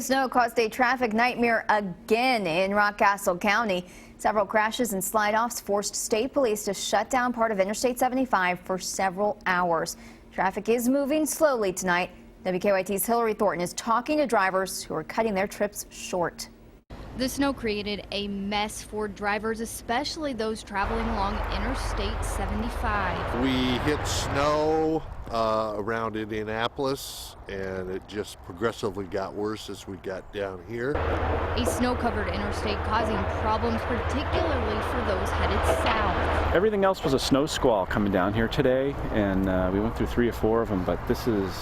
Yesterday's snow caused a traffic nightmare again in Rockcastle County. Several crashes and slide-offs forced state police to shut down part of Interstate 75 for several hours. Traffic is moving slowly tonight. WKYT's Hillary Thornton is talking to drivers who are cutting their trips short. The snow created a mess for drivers, especially those traveling along Interstate 75. We hit snow around Indianapolis, and it just progressively got worse as we got down here. A snow-covered interstate causing problems, particularly for those headed south. Everything else was a snow squall coming down here today, and we went through 3 or 4 of them, but this is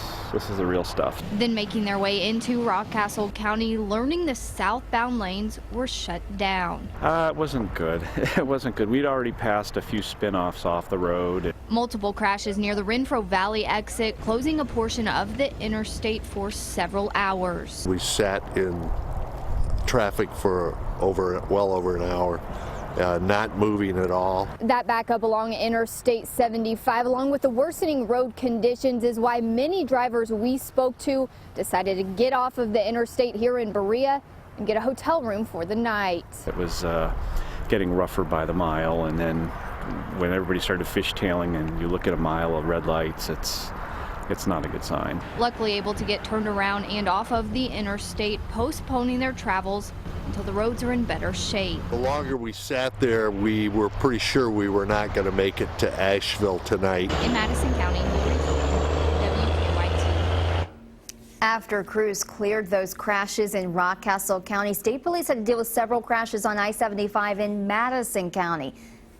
the real stuff. Then making their way into Rockcastle County, learning the southbound lanes were shut down. It wasn't good. It wasn't good. We'd already passed a few spin-offs off the road. Multiple crashes near the Renfro Valley exit, closing a portion of the interstate for several hours. We sat in traffic for well over an hour. Not moving at all. That backup along Interstate 75, along with the worsening road conditions, is why many drivers we spoke to decided to get off of the interstate here in Berea and get a hotel room for the night. It was getting rougher by the mile, and then when everybody started fishtailing and you look at a mile of red lights, it's not a good sign. Luckily able to get turned around and off of the interstate, postponing their travels until the roads are in better shape. The longer we sat there, we were pretty sure we were not going to make it to Asheville tonight. In Madison County, WKYT. After crews cleared those crashes in Rockcastle County, state police had to deal with several crashes on I-75 in Madison County.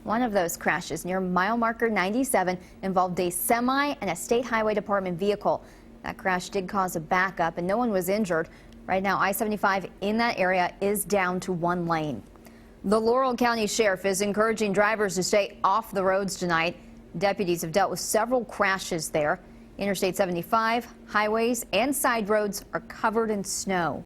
One of those crashes near mile marker 97 involved a semi and a state highway department vehicle. That crash did cause a backup and no one was injured. Right now, I-75 in that area is down to 1 lane. The Laurel County Sheriff is encouraging drivers to stay off the roads tonight. Deputies have dealt with several crashes there. Interstate 75, highways, and side roads are covered in snow.